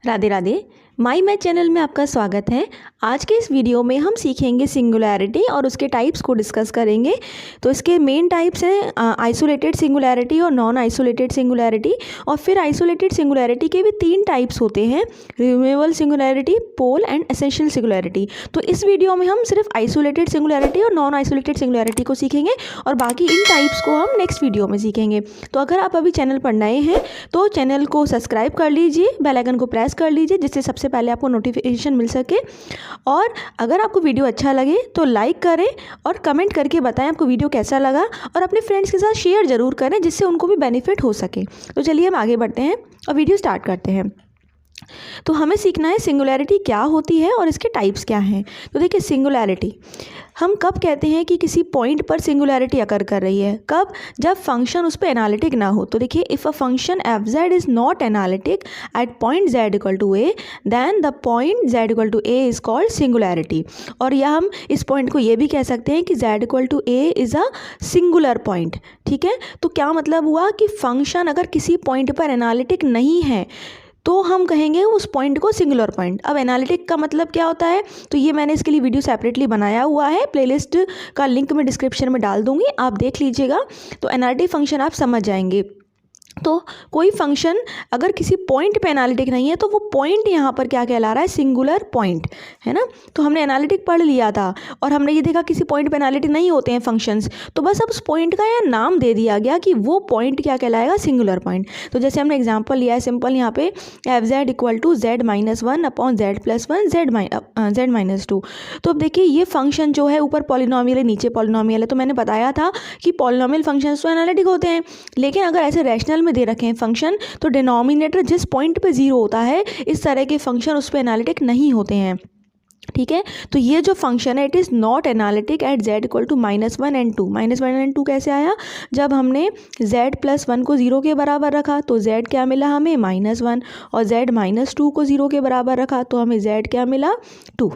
राधे राधे। माई math channel में आपका स्वागत है। आज के इस वीडियो में हम सीखेंगे सिंगुलैरिटी और उसके टाइप्स को डिस्कस करेंगे। तो इसके मेन टाइप्स हैं आइसोलेटेड सिंगुलैरिटी और नॉन आइसोलेटेड सिंगुलैरिटी। और फिर आइसोलेटेड सिंगुलैरिटी के भी 3 टाइप्स होते हैं, removable singularity, pole and essential singularity. तो इस वीडियो में हम सिर्फ आइसोलेटेड सिंगुलैरिटी और नॉन आइसोलेटेड सिंगुलैरिटी को सीखेंगे और बाकी इन टाइप्स को हम नेक्स्ट वीडियो में सीखेंगे। तो अगर आप अभी चैनल पर नए हैं तो चैनल को सब्सक्राइब कर लीजिए, बेल आइकन को प्रेस कर लीजिए जिससे सबसे पहले आपको नोटिफिकेशन मिल सके। और अगर आपको वीडियो अच्छा लगे तो लाइक करें और कमेंट करके बताएं आपको वीडियो कैसा लगा, और अपने फ्रेंड्स के साथ शेयर ज़रूर करें जिससे उनको भी बेनिफिट हो सके। तो चलिए हम आगे बढ़ते हैं और वीडियो स्टार्ट करते हैं। तो हमें सीखना है सिंगुलैरिटी क्या होती है और इसके टाइप्स क्या हैं। तो देखिए, सिंगुलैरिटी हम कब कहते हैं कि किसी पॉइंट पर सिंगुलैरिटी अकर कर रही है, कब? जब फंक्शन उस पर एनालिटिक ना हो। तो देखिए, if a function F Z is not analytic at point Z equal to A, then the point Z equal to A is called singularity. और या हम इस पॉइंट को ये भी कह सकते हैं कि Z equal to A is a singular point. ठीक है, तो क्या मतलब हुआ कि फंक्शन अगर किसी पॉइंट पर एनालिटिक नहीं है तो हम कहेंगे उस पॉइंट को सिंगुलर पॉइंट। अब एनालिटिक का मतलब क्या होता है, तो ये मैंने इसके लिए वीडियो सेपरेटली बनाया हुआ है, प्लेलिस्ट का लिंक मैं डिस्क्रिप्शन में डाल दूंगी, आप देख लीजिएगा। तो एनालिटिक फंक्शन आप समझ जाएंगे। तो कोई फंक्शन अगर किसी पॉइंट पे एनालिटिक नहीं है तो वो पॉइंट यहाँ पर क्या कहला रहा है, सिंगुलर पॉइंट, है ना। तो हमने एनालिटिक पढ़ लिया था और हमने ये देखा किसी पॉइंट पे एनालिटिक नहीं होते हैं फंक्शंस, तो बस अब उस पॉइंट का यहाँ नाम दे दिया गया कि वो पॉइंट क्या कहलाएगा, सिंगुलर पॉइंट। तो जैसे हमने एग्जाम्पल लिया है सिंपल, यहाँ पे F Z equal to Z minus one upon Z plus one Z minus two. तो अब देखिए, ये फंक्शन जो है ऊपर पॉलिनोमियल है नीचे पॉलिनोमियल है। तो मैंने बताया था कि पॉलिनोमियल फंक्शंस तो एनालिटिक होते हैं, लेकिन अगर ऐसे रैशनल में दे रखे हैं फंक्शन तो डिनोमिनेटर जिस पॉइंट पे 0 होता है, इस तरह के फंक्शन उस पे एनालिटिक नहीं होते हैं। ठीक है, तो ये जो फंक्शन है it is not analytic at Z equal to minus one and two. Minus one and two कैसे आया, जब हमने जेड प्लस वन को 0 के बराबर रखा तो जेड क्या मिला हमें, माइनस वन, और जेड माइनस टू को 0 के बराबर रखा तो हमें जेड क्या मिला, 2।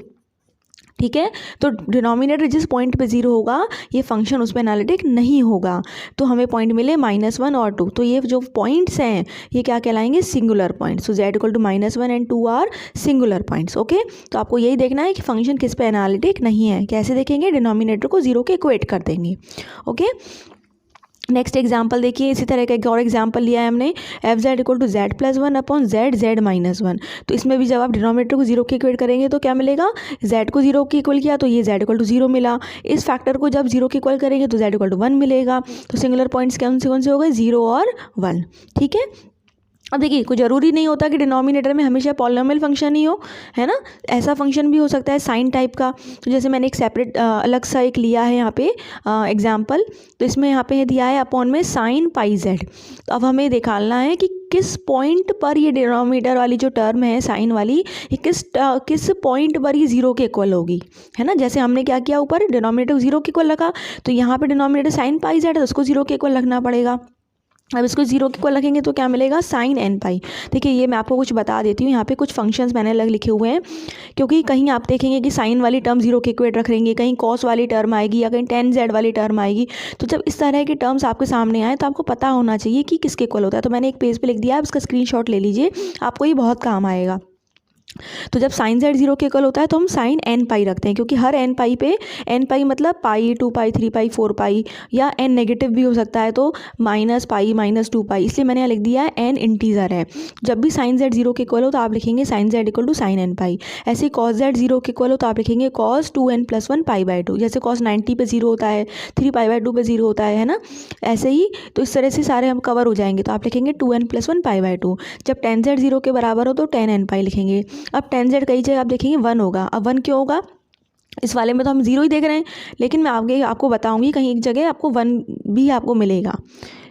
ठीक है, तो डिनोमिनेटर जिस पॉइंट पे 0 होगा ये फंक्शन उस पर एनालिटिक नहीं होगा। तो हमें पॉइंट मिले माइनस वन और 2, तो ये जो पॉइंट्स हैं ये क्या कहलाएंगे, singular points. So Z equal to minus one and 2 are singular points. Okay, तो आपको यही देखना है कि फंक्शन किस पे एनालिटिक नहीं है। कैसे देखेंगे, डिनोमिनेटर को 0 के इक्वेट कर देंगे। ओके, नेक्स्ट एग्जाम्पल देखिए, इसी तरह का एक और एग्जाम्पल लिया है हमने, F Z equal to Z plus one upon Z Z minus one. तो इसमें भी जब आप डिनोमिनेटर को 0 के इक्वेट करेंगे तो क्या मिलेगा, जेड को 0 के इक्वल किया तो ये जेड इक्वल टू 0 मिला। इस फैक्टर को जब 0 के इक्वल करेंगे तो जेड इक्वल टू 1 मिलेगा। तो सिंगुलर पॉइंट्स कौन से हो गए, 0 और 1। ठीक है, अब देखिए, कोई ज़रूरी नहीं होता कि डिनोमिनेटर में हमेशा पॉलिनोमियल फंक्शन ही हो, है ना। ऐसा फंक्शन भी हो सकता है साइन टाइप का। तो जैसे मैंने एक सेपरेट अलग सा एक लिया है यहाँ पे एग्जाम्पल, तो इसमें यहाँ पे दिया है अपॉन में साइन पाई जेड। तो अब हमें निकालना है कि किस पॉइंट पर ये डिनोमिनेटर वाली जो टर्म है साइन वाली, ये किस पॉइंट पर ये 0 के इक्वल होगी, है ना। जैसे हमने क्या किया, ऊपर डिनोमिनेटर 0 के इक्वल रखा, तो यहाँ पर डिनोमिनेटर साइन पाई जेड है तो उसको 0 के इक्वल रखना पड़ेगा। अब इसको 0 के इक्वल रखेंगे तो क्या मिलेगा, साइन एन पाई। देखिए, ये मैं आपको कुछ बता देती हूँ, यहाँ पे कुछ फंक्शंस मैंने अलग लिखे हुए हैं, क्योंकि कहीं आप देखेंगे कि साइन वाली टर्म 0 के इक्वेट रख लेंगे, कहीं कॉस वाली टर्म आएगी या कहीं टेन जेड वाली टर्म आएगी। तो जब इस तरह की टर्म्स आपके सामने आए तो आपको पता होना चाहिए कि किसके इक्वल होता है। तो मैंने एक पेज पे लिख दिया है, उसका स्क्रीनशॉट ले लीजिए, आपको ये बहुत काम आएगा। तो जब साइन जेड 0 के इक्वल होता है तो हम साइन एन पाई रखते हैं, क्योंकि हर एन पाई पे, एन पाई मतलब पाई, 2 पाई, 3 पाई, 4 पाई, या एन नेगेटिव भी हो सकता है तो माइनस पाई माइनस 2 पाई, इसलिए मैंने यहाँ लिख दिया है एन इंटीजर है। जब भी साइन जेड 0 के इक्वल हो तो आप लिखेंगे sine Z equal to sine N pi. ऐसे ही कॉस जेड 0 के इक्वल हो तो आप लिखेंगे cos 2n plus 1 pi by 2। जैसे कॉस 90 पे 0 होता है, 3 पाई बाई 2 पे 0 होता है ना, ऐसे ही। तो इस तरह से सारे हम कवर हो जाएंगे। तो आप लिखेंगे 2n प्लस 1 पाई बाई 2। जब टेन जेड 0 के बराबर हो तो 10n पाई लिखेंगे। अब टेन जेड कई जगह आप देखेंगे 1 होगा। अब 1 क्यों होगा, इस वाले में तो हम 0 ही देख रहे हैं, लेकिन मैं आगे आपको बताऊंगी कहीं एक जगह आपको 1 भी आपको मिलेगा।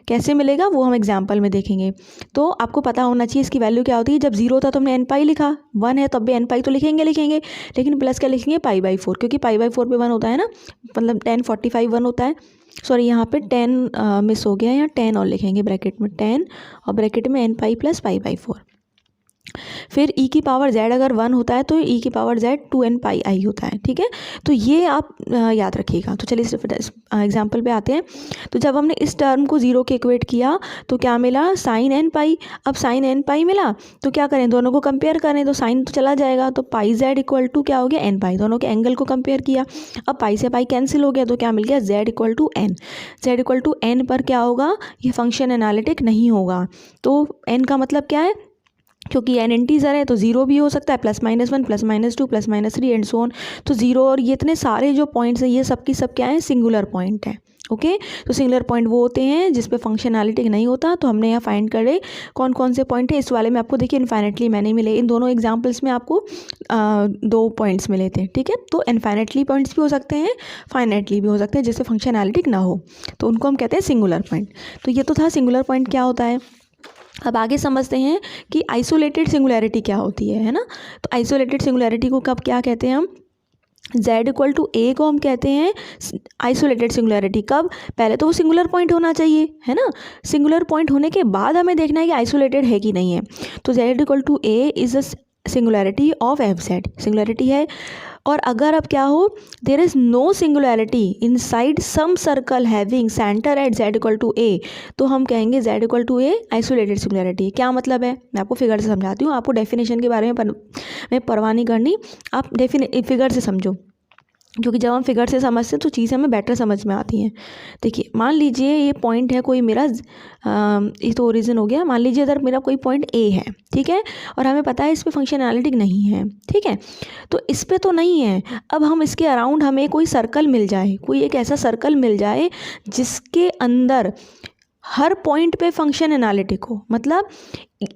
कैसे मिलेगा वो हम एग्जाम्पल में देखेंगे। तो आपको पता होना चाहिए इसकी वैल्यू क्या होती है। जब 0 था तो हमने एन पाई लिखा, 1 है तब भी एन पाई तो लिखेंगे, लेकिन प्लस क्या लिखेंगे, पाई बाई 4, क्योंकि पाई बाई 4 पे 1 होता है ना, मतलब 1045 1 होता है। सॉरी, यहाँ पे 10 मिस हो गया, यहाँ 10 और लिखेंगे ब्रैकेट में, 10 और ब्रैकेट में N pi plus pi by 4। फिर ई की पावर जेड अगर 1 होता है तो ई की पावर जेड 2n पाई आई होता है, ठीक है। तो ये आप याद रखिएगा। तो चलिए इस एग्जाम्पल पे आते हैं। तो जब हमने इस टर्म को 0 के इक्वेट किया तो क्या मिला, साइन एन पाई। अब साइन एन पाई मिला तो क्या करें, दोनों को कंपेयर करें, तो साइन तो चला जाएगा, तो पाई जेड इक्वल टू क्या हो गया, एन पाई। दोनों के एंगल को कंपेयर किया, अब पाई से पाई कैंसिल हो गया, तो क्या मिल गया, Z equal to N. Z equal to N पर क्या होगा, ये फंक्शन एनालिटिक नहीं होगा। तो एन का मतलब क्या है, क्योंकि एन इंटीजर है तो 0 भी हो सकता है, +-1 +-2 +-3 एंड सो ऑन। तो 0 और ये इतने सारे जो पॉइंट्स हैं ये सब की सब क्या है, सिंगुलर पॉइंट है। ओके, तो सिंगुलर पॉइंट वो होते हैं जिस पे फंक्शन एनालिटिक नहीं होता। तो हमने यहाँ फाइंड करे कौन कौन से पॉइंट है। इस वाले में आपको देखिए इनफाइनेटली मैंने मिले, इन दोनों एग्जाम्पल्स में आपको 2 पॉइंट्स मिले थे, ठीक है। तो इनफाइनेटली पॉइंट्स भी हो सकते हैं, फाइनेटली भी हो सकते हैं जिससे फंक्शन एनालिटिक ना हो, तो उनको हम कहते हैं सिंगुलर पॉइंट। तो ये तो था सिंगुलर पॉइंट क्या होता है। अब आगे समझते हैं कि आइसोलेटेड सिंगुलैरिटी क्या होती है ना। तो आइसोलेटेड सिंगुलैरिटी को कब क्या कहते हैं हम, z इक्वल टू ए को हम कहते हैं आइसोलेटेड सिंगुलैरिटी। कब, पहले तो वो सिंगुलर पॉइंट होना चाहिए, है ना। सिंगुलर पॉइंट होने के बाद हमें देखना है कि आइसोलेटेड है कि नहीं है। तो z equal to A is a singularity of F Z, singularity है। और अगर अब क्या हो, there is no singularity inside some circle having centre at z equal to A, तो हम कहेंगे z equal to A isolated singularity. क्या मतलब है, मैं आपको फिगर से समझाती हूँ। आपको डेफिनेशन के बारे में परवाह नहीं करनी, आप फिगर से समझो, क्योंकि जब हम फिगर से समझते हैं तो चीज़ें हमें बेटर समझ में आती हैं। देखिए, मान लीजिए ये पॉइंट है कोई मेरा, ये तो ओरिजिन हो गया। मान लीजिए अगर मेरा कोई पॉइंट ए है, ठीक है, और हमें पता है इस पर फंक्शन एनालिटिक नहीं है, ठीक है। तो इस पर तो नहीं है, अब हम इसके अराउंड हमें कोई सर्कल मिल जाए, कोई एक ऐसा सर्कल मिल जाए जिसके अंदर हर पॉइंट पे फंक्शन एनालिटिक हो। मतलब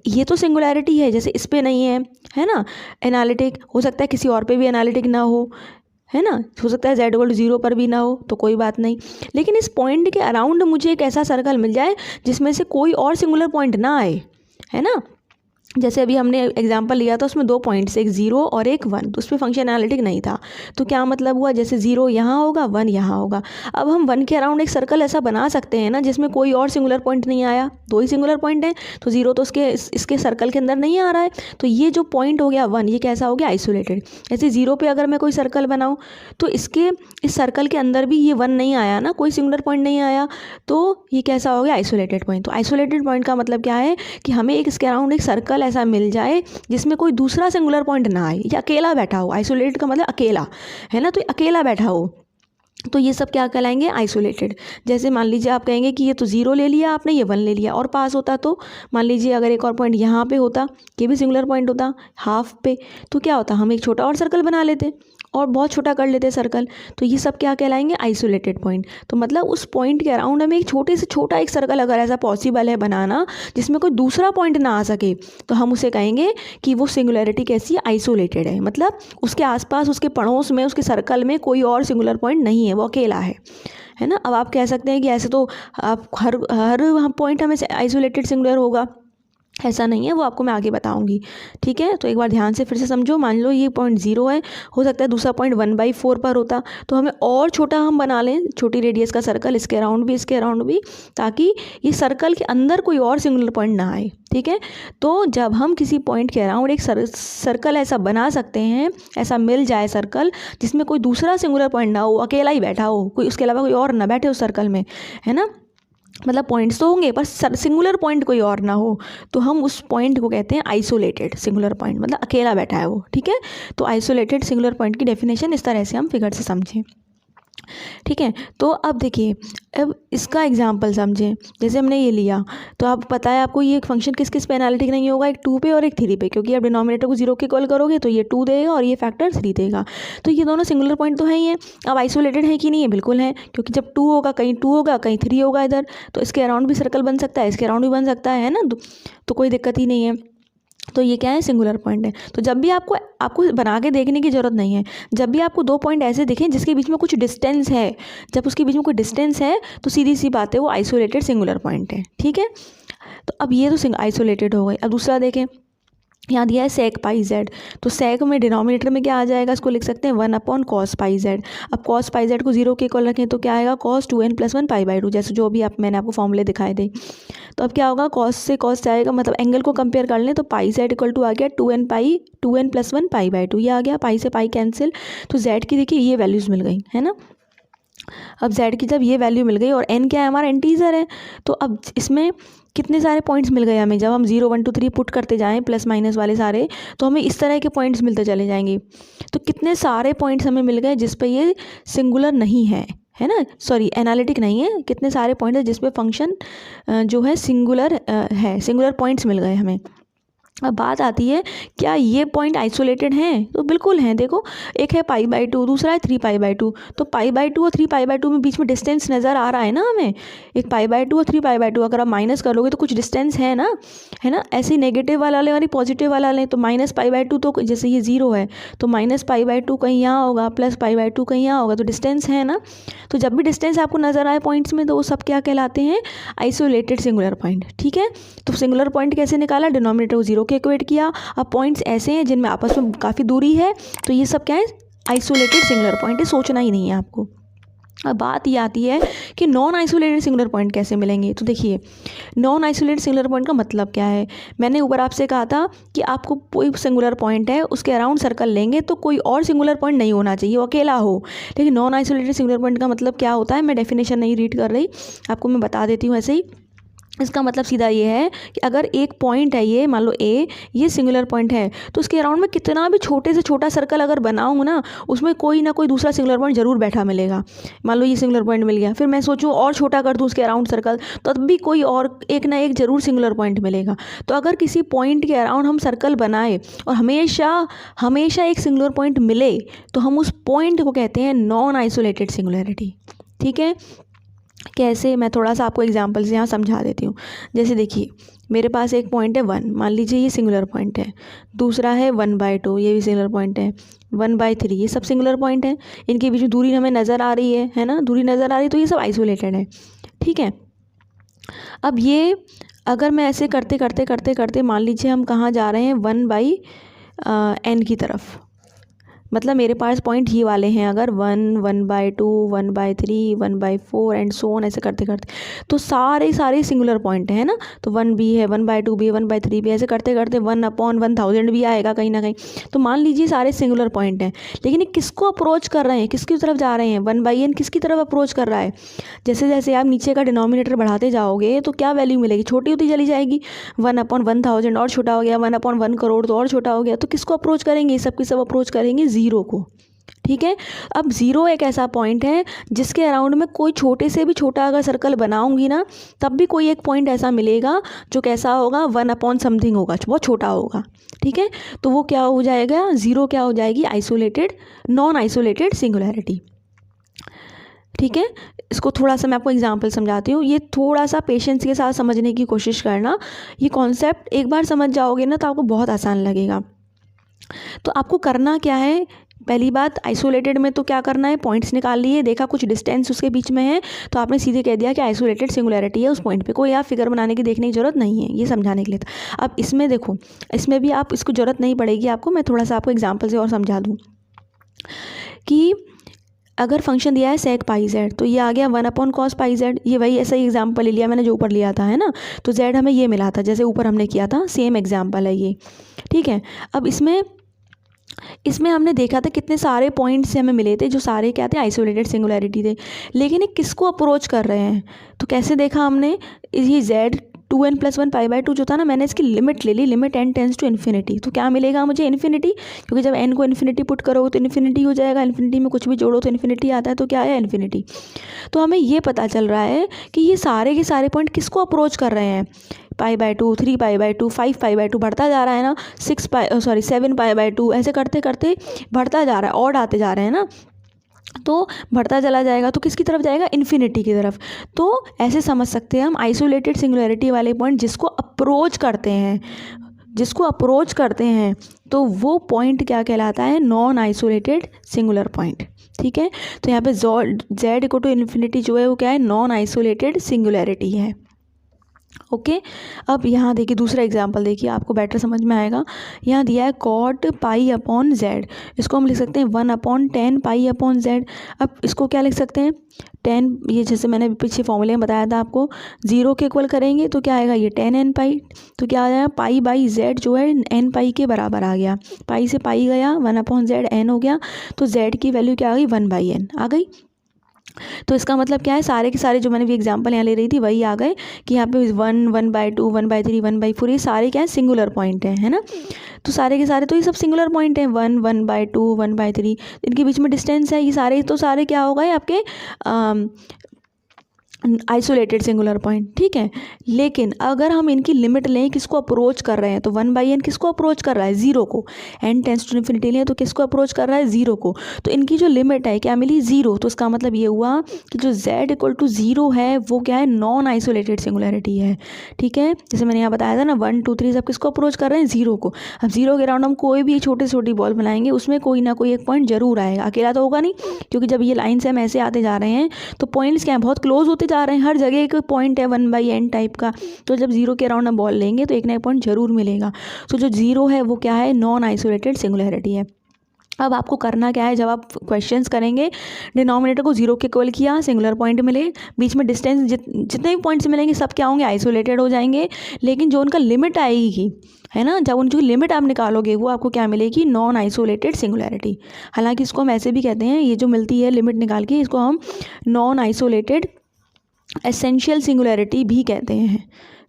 ये तो सिंगुलैरिटी है, जैसे इस पे नहीं है ना एनालिटिक, हो सकता है किसी और पे भी एनालिटिक ना हो, है ना, हो सकता है z इक्वल टू 0 पर भी ना हो, तो कोई बात नहीं। लेकिन इस पॉइंट के अराउंड मुझे एक ऐसा सर्कल मिल जाए जिसमें से कोई और सिंगुलर पॉइंट ना आए, है ना। जैसे अभी हमने एग्जांपल लिया था, उसमें 2 पॉइंट्स, एक 0 और एक 1, तो उस पर फंक्शन एनालिटिक नहीं था। तो क्या मतलब हुआ, जैसे 0 यहाँ होगा, 1 यहाँ होगा। अब हम 1 के अराउंड एक सर्कल ऐसा बना सकते हैं ना जिसमें कोई और सिंगुलर पॉइंट नहीं आया, 2 ही सिंगुलर पॉइंट है, तो 0 तो इसके सर्कल के अंदर नहीं आ रहा है, तो ये जो पॉइंट हो गया 1, ये कैसा हो गया, आइसोलेटेड। ऐसे 0 पे अगर मैं कोई सर्कल बनाऊँ तो इस सर्कल के अंदर भी ये 1 नहीं आया ना, कोई सिंगुलर पॉइंट नहीं आया, तो ये कैसा हो गया, आइसोलेटेड पॉइंट। तो आइसोलेटेड पॉइंट का मतलब क्या है कि हमें इसके अराउंड एक सर्कल ऐसा मिल जाए जिसमें कोई दूसरा सिंगुलर पॉइंट ना आए, या अकेला बैठा हो। आइसोलेटेड का मतलब अकेला, है ना, तो अकेला बैठा हो, तो ये सब क्या कहलाएंगे, आइसोलेटेड। जैसे मान लीजिए आप कहेंगे कि ये तो 0 ले लिया आपने, ये 1 ले लिया, और पास होता तो मान लीजिए अगर एक और पॉइंट यहाँ पे होता, ये भी सिंगुलर पॉइंट होता हाफ पे, तो क्या होता, हम एक छोटा और सर्कल बना लेते और बहुत छोटा कर लेते सर्कल। तो ये सब क्या कहलाएंगे, आइसोलेटेड पॉइंट। तो मतलब उस पॉइंट के अराउंड हमें एक छोटे से छोटा एक सर्कल अगर ऐसा पॉसिबल है बनाना जिसमें कोई दूसरा पॉइंट ना आ सके, तो हम उसे कहेंगे कि वो सिंगुलैरिटी कैसी है, आइसोलेटेड है। मतलब उसके आसपास, उसके पड़ोस में, उसके सर्कल में कोई और सिंगुलर पॉइंट नहीं है, वो अकेला है ना। अब आप कह सकते हैं कि ऐसे तो आप हर पॉइंट हमें आइसोलेटेड सिंगुलर होगा, ऐसा नहीं है, वो आपको मैं आगे बताऊंगी, ठीक है। तो एक बार ध्यान से फिर से समझो। मान लो ये पॉइंट 0 है, हो सकता है दूसरा पॉइंट 1/4 पर होता, तो हमें और छोटा हम बना लें, छोटी रेडियस का सर्कल, इसके अराउंड भी, इसके अराउंड भी, ताकि ये सर्कल के अंदर कोई और सिंगुलर पॉइंट ना आए, ठीक है। तो जब हम किसी पॉइंट के अराउंड एक सर्कल ऐसा बना सकते हैं, ऐसा मिल जाए सर्कल जिसमें कोई दूसरा सिंगुलर पॉइंट ना हो, अकेला ही बैठा हो, कोई उसके अलावा कोई और ना बैठे उस सर्कल में, है ना। मतलब पॉइंट्स तो होंगे पर सिंगुलर पॉइंट कोई और ना हो, तो हम उस पॉइंट को कहते हैं आइसोलेटेड सिंगुलर पॉइंट, मतलब अकेला बैठा है वो, ठीक है। तो आइसोलेटेड सिंगुलर पॉइंट की डेफिनेशन इस तरह से हम फिगर से समझें, ठीक है। तो अब देखिए, अब इसका एग्जांपल समझें। जैसे हमने ये लिया, तो आप पता है आपको ये फंक्शन किस किस पे एनालिटिक नहीं होगा, एक 2 पे और एक 3 पे, क्योंकि आप डिनोमिनेटर को 0 के इक्वल करोगे तो ये 2 देगा और ये फैक्टर 3 देगा। तो ये दोनों सिंगुलर पॉइंट तो है ही है। अब आइसोलेटेड है कि नहीं है, बिल्कुल है, क्योंकि जब 2 होगा, कहीं 2 होगा, कहीं 3 होगा इधर, तो इसके अराउंड भी सर्कल बन सकता है, इसके अराउंड भी बन सकता है ना, तो कोई दिक्कत ही नहीं है। तो ये क्या है, सिंगुलर पॉइंट है। तो जब भी आपको बना के देखने की ज़रूरत नहीं है, जब भी आपको 2 पॉइंट ऐसे दिखें जिसके बीच में कुछ डिस्टेंस है, जब उसके बीच में कोई डिस्टेंस है तो सीधी सी बात है वो आइसोलेटेड सिंगुलर पॉइंट है, ठीक है। तो अब ये तो आइसोलेटेड हो गई। अब दूसरा देखें, यहाँ दिया है sec पाई z, तो sec में डिनोमिनेटर में क्या आ जाएगा, इसको लिख सकते हैं 1 अपॉन cos पाई z। अब cos पाई z को 0 के इक्वल रखें तो क्या आएगा, cos 2n + 1 पाई/2, जैसे जो भी मैंने आपको फॉर्मूले दिखाए थे। तो अब क्या होगा, cos से cos जाएगा, मतलब एंगल को कंपेयर कर लें तो पाई z = आ गया 2n + 1 पाई/2, ये आ गया, पाई से पाई कैंसिल। तो z की देखिए ये वैल्यूज़ मिल गई है ना। अब z की जब ये वैल्यू मिल गई और n क्या है, हमारा इंटीजर है, तो अब इसमें कितने सारे पॉइंट्स मिल गए हमें, जब हम 0 1 2 3 पुट करते जाएं प्लस माइनस वाले सारे, तो हमें इस तरह के पॉइंट्स मिलते चले जाएंगे। तो कितने सारे पॉइंट्स हमें मिल गए जिस पे ये सिंगुलर नहीं है ना, सॉरी एनालिटिक नहीं है, कितने सारे पॉइंट है जिस पे फंक्शन जो है सिंगुलर है, सिंगुलर पॉइंट्स मिल गए हमें। अब बात आती है, क्या ये पॉइंट आइसोलेटेड हैं, तो बिल्कुल हैं। देखो, एक है पाई/2, दूसरा है 3π/2, तो पाई/2 और 3π/2 में बीच में डिस्टेंस नज़र आ रहा है ना हमें, एक पाई/2 और 3π/2, अगर आप माइनस कर लोगे तो कुछ डिस्टेंस है ना, ऐसे नेगेटिव वाला लें और पॉजिटिव वाला लें, तो -π/2, तो जैसे ये 0 है तो -π/2 कहीं यहाँ होगा, +π/2 कहीं यहाँ होगा, तो डिस्टेंस है ना। तो जब भी डिस्टेंस आपको नज़र आए पॉइंट्स में, तो वो सब क्या कहलाते हैं, आइसोलेटेड सिंगुलर पॉइंट। ठीक है, तो सिंगुलर पॉइंट कैसे निकाला, डिनोमिनेटर को 0 के इक्वेट किया। अब पॉइंट्स ऐसे हैं जिनमें आपस में काफ़ी दूरी है, तो ये सब क्या है, आइसोलेटेड सिंगुलर पॉइंट है, सोचना ही नहीं है आपको। अब बात ये आती है कि नॉन आइसोलेटेड सिंगुलर पॉइंट कैसे मिलेंगे। तो देखिए, नॉन आइसोलेटेड सिंगुलर पॉइंट का मतलब क्या है, मैंने ऊपर आपसे कहा था कि आपको कोई सिंगुलर पॉइंट है, उसके अराउंड सर्कल लेंगे तो कोई और सिंगुलर पॉइंट नहीं होना चाहिए, वो अकेला हो। लेकिन नॉन आइसोलेटेड सिंगुलर पॉइंट का मतलब क्या होता है, मैं डेफिनेशन नहीं रीड कर रही, आपको मैं बता देती हूँ ऐसे ही। इसका मतलब सीधा ये है कि अगर एक पॉइंट है, ये मान लो ए, ये सिंगुलर पॉइंट है, तो उसके अराउंड में कितना भी छोटे से छोटा सर्कल अगर बनाऊँ ना, उसमें कोई ना कोई दूसरा सिंगुलर पॉइंट ज़रूर बैठा मिलेगा। मान लो ये सिंगुलर पॉइंट मिल गया, फिर मैं सोचूं और छोटा कर दूँ उसके अराउंड सर्कल, तो तब भी कोई और एक ना एक ज़रूर सिंगुलर पॉइंट मिलेगा। तो अगर किसी पॉइंट के अराउंड हम सर्कल बनाए और हमेशा एक सिंगुलर पॉइंट मिले, तो हम उस पॉइंट को कहते हैं नॉन आइसोलेटेड सिंगुलैरिटी। ठीक है, कैसे, मैं थोड़ा सा आपको एग्जांपल से यहाँ समझा देती हूँ। जैसे देखिए, मेरे पास एक पॉइंट है 1, मान लीजिए ये सिंगुलर पॉइंट है, दूसरा है 1/2, ये भी सिंगुलर पॉइंट है, 1/3, ये सब सिंगुलर पॉइंट है, इनके बीच में दूरी हमें नज़र आ रही है ना, दूरी नज़र आ रही है, तो ये सब आइसोलेटेड है। ठीक है, अब ये अगर मैं ऐसे करते करते करते करते मान लीजिए हम कहाँ जा रहे हैं, 1/n की तरफ, मतलब मेरे पास पॉइंट ये वाले हैं, अगर 1, 1/2, 1/3, 1/4 एंड सो ऑन, ऐसे करते करते, तो सारे सिंगुलर पॉइंट है ना, तो 1 भी है, 1/2 भी है, 1/3 भी है, ऐसे करते करते 1/1000 भी आएगा कहीं ना कहीं। तो मान लीजिए सारे सिंगुलर पॉइंट हैं, लेकिन ये किसको अप्रोच कर रहे हैं, किसकी तरफ जा रहे हैं, 1/n किसकी तरफ अप्रोच कर रहा है। जैसे जैसे आप नीचे का डिनोमिनेटर बढ़ाते जाओगे तो क्या वैल्यू मिलेगी, छोटी होती चली जाएगी, 1/1000 और छोटा हो गया, 1/1 करोड़ तो और छोटा हो गया। तो किसको अप्रोच करेंगे, सब की सब अप्रोच करेंगे 0 को। ठीक है, अब 0 एक ऐसा पॉइंट है जिसके अराउंड में कोई छोटे से भी छोटा अगर सर्कल बनाऊंगी ना, तब भी कोई एक पॉइंट ऐसा मिलेगा जो कैसा होगा, 1/समथिंग होगा, बहुत छोटा होगा। ठीक है, तो वो क्या हो जाएगा, 0 क्या हो जाएगी, आइसोलेटेड, नॉन आइसोलेटेड सिंगुलैरिटी। ठीक है, इसको थोड़ा सा मैं आपको एग्जांपल समझाती हूँ, ये थोड़ा सा पेशेंस के साथ समझने की कोशिश करना। ये कॉन्सेप्ट एक बार समझ जाओगे ना तो आपको बहुत आसान लगेगा। तो आपको करना क्या है, पहली बात, आइसोलेटेड में तो क्या करना है, पॉइंट्स निकाल लिए, देखा कुछ डिस्टेंस उसके बीच में है, तो आपने सीधे कह दिया कि आइसोलेटेड सिंगुलैरिटी है उस पॉइंट पे, कोई आप फिगर बनाने की देखने की ज़रूरत नहीं है, ये समझाने के लिए था। अब इसमें देखो, इसमें भी आप इसको ज़रूरत नहीं पड़ेगी आपको, मैं थोड़ा सा आपको एग्जाम्पल से और समझा दूँ कि अगर फंक्शन दिया है sec पाई z, तो ये आ गया 1/cos पाई z, ये वही ऐसा ही एग्जाम्पल ले लिया मैंने जो ऊपर लिया था, है ना। तो z हमें ये मिला था जैसे ऊपर हमने किया था, सेम एग्जाम्पल है ये। ठीक है, अब इसमें हमने देखा था कितने सारे पॉइंट्स से हमें मिले थे जो सारे क्या थे, आइसोलेटेड सिंगुलैरिटी थे, लेकिन ये किसको अप्रोच कर रहे हैं। तो कैसे देखा हमने, ये z 2n + 1 पाई/2 जो था ना, मैंने इसकी लिमिट ले ली, limit n tends to infinity, तो क्या मिलेगा मुझे, इन्फिनिटी, क्योंकि जब n को इन्फिनिटी पुट करोगे तो इन्फिनिटी हो जाएगा, इन्फिनिटी में कुछ भी जोड़ो तो इन्फिनिटी आता है, तो क्या है, इन्फिनिटी। तो हमें ये पता चल रहा है कि ये सारे के सारे पॉइंट किसको अप्रोच कर रहे हैं, π/2, 3π/2, 5π/2 बढ़ता जा रहा है ना, 7π/2, ऐसे करते करते बढ़ता जा रहा है, ऑड आते जा रहे हैं ना, तो बढ़ता चला जाएगा, तो किसकी तरफ जाएगा, इन्फिनिटी की तरफ। तो ऐसे समझ सकते हैं हम आइसोलेटेड सिंगुलैरिटी वाले पॉइंट जिसको अप्रोच करते हैं, तो वो पॉइंट क्या कहलाता है, नॉन आइसोलेटेड सिंगुलर पॉइंट। ठीक है, तो यहाँ पे z = इन्फिनिटी जो है वो क्या है, नॉन आइसोलेटेड सिंगुलैरिटी है। ओके। अब यहाँ देखिए दूसरा एग्जाम्पल देखिए, आपको बेटर समझ में आएगा। यहाँ दिया है कॉट पाई अपॉन जेड, इसको हम लिख सकते हैं 1/10 पाई अपॉन जेड। अब इसको क्या लिख सकते हैं 10, ये जैसे मैंने पीछे फॉर्मूले में बताया था आपको, 0 के इक्वल करेंगे तो क्या आएगा ये 10n पाई, तो क्या आ जाएगा पाई बाई जेड जो है n पाई के बराबर आ गया। पाई से पाई गया 1/z n हो गया, तो z की वैल्यू क्या आ गई 1/n आ गई। तो इसका मतलब क्या है, सारे के सारे जो मैंने भी एग्जांपल यहाँ ले रही थी वही आ गए कि यहाँ पे 1, 1/2, 1/3, 1/4 ये सारे क्या है सिंगुलर पॉइंट है ना। तो सारे के सारे तो ये सब सिंगुलर पॉइंट हैं, 1, 1/2, 1/3, इनके बीच में डिस्टेंस है, ये सारे तो सारे क्या हो गए आपके आइसोलेटेड सिंगुलर पॉइंट, ठीक है। लेकिन अगर हम इनकी लिमिट लें, किसको अप्रोच कर रहे हैं, तो 1/n किसको अप्रोच कर रहा है 0 को, n टेंड्स टू इन्फिनिटी लें तो किसको अप्रोच कर रहा है 0 को, तो इनकी जो लिमिट है क्या मिली 0। तो इसका मतलब ये हुआ कि जो z = 0 है वो क्या है नॉन आइसोलेटेड सिंगुलैरिटी है, ठीक है। जैसे मैंने यहाँ बताया था ना 1, 2, 3 सब किसको अप्रोच कर रहे हैं 0 को। अब 0 के अराउंड हम कोई भी छोटी छोटी बॉल बनाएंगे उसमें कोई ना कोई एक पॉइंट जरूर आएगा, अकेला तो होगा नहीं, क्योंकि जब ये लाइन से हम ऐसे आते जा रहे हैं तो पॉइंट्स क्या है बहुत क्लोज होते जा रहे हैं, हर जगह एक पॉइंट है 1/n टाइप का। तो जब 0 के अराउंड हम बॉल लेंगे तो एक ना एक पॉइंट जरूर मिलेगा। तो जो 0 है वो क्या है नॉन आइसोलेटेड सिंगुलैरिटी है। अब आपको करना क्या है, जब आप क्वेश्चंस करेंगे डिनोमिनेटर को 0 के इक्वल किया, सिंगुलर पॉइंट मिले, बीच में डिस्टेंस जितने भी पॉइंट्स मिलेंगे सब क्या होंगे आइसोलेटेड हो जाएंगे, लेकिन जो उनका लिमिट आएगी है ना, जब उनकी लिमिट आप निकालोगे वो आपको क्या मिलेगी नॉन आइसोलेटेड सिंगुलैरिटी। हालांकि इसको हम ऐसे भी कहते हैं, ये जो मिलती है लिमिट निकाल के इसको हम नॉन आइसोलेटेड एसेंशियल सिंगुलैरिटी भी कहते हैं,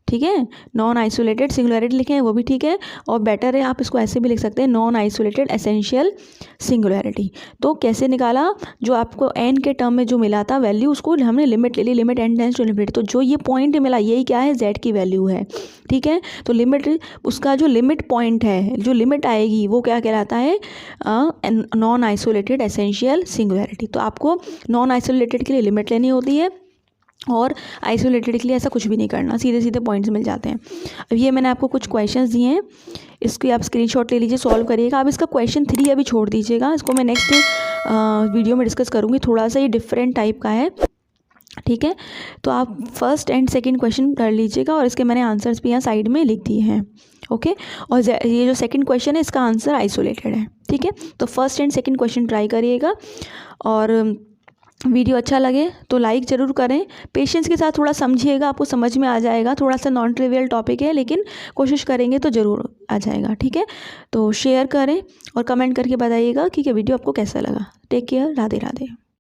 ठीक है। नॉन आइसोलेटेड सिंगुलैरिटी लिखें वो भी ठीक है, और बेटर है आप इसको ऐसे भी लिख सकते हैं नॉन आइसोलेटेड एसेंशियल सिंगुलैरिटी। तो कैसे निकाला, जो आपको n के टर्म में जो मिला था वैल्यू उसको हमने लिमिट ले ली, limit n tends to infinity, तो जो ये पॉइंट मिला यही क्या है z की वैल्यू है, ठीक है। तो लिमिट उसका जो लिमिट पॉइंट है, जो लिमिट आएगी वो क्या कहलाता है नॉन आइसोलेटेड एसेंशियल सिंगुलैरिटी। तो आपको नॉन आइसोलेटेड के लिए लिमिट लेनी होती है और आइसोलेटेड के लिए ऐसा कुछ भी नहीं करना, सीधे सीधे पॉइंट्स मिल जाते हैं। अब ये मैंने आपको कुछ क्वेश्चंस दिए हैं, इसकी आप स्क्रीनशॉट ले लीजिए, सॉल्व करिएगा। अब इसका क्वेश्चन 3 अभी छोड़ दीजिएगा, इसको मैं नेक्स्ट वीडियो में डिस्कस करूँगी, थोड़ा सा ये डिफरेंट टाइप का है, ठीक है। तो आप फर्स्ट एंड सेकंड क्वेश्चन कर लीजिएगा और इसके मैंने आंसर्स भी यहाँ साइड में लिख दिए हैं, ओके। और ये जो सेकंड क्वेश्चन है इसका आंसर आइसोलेटेड है, ठीक है। तो first and second question try करिएगा, और वीडियो अच्छा लगे तो लाइक ज़रूर करें, पेशेंस के साथ थोड़ा समझिएगा, आपको समझ में आ जाएगा। थोड़ा सा नॉन ट्रिवियल टॉपिक है लेकिन कोशिश करेंगे तो ज़रूर आ जाएगा, ठीक है। तो शेयर करें और कमेंट करके बताइएगा कि वीडियो आपको कैसा लगा। Take care, Radhe Radhe.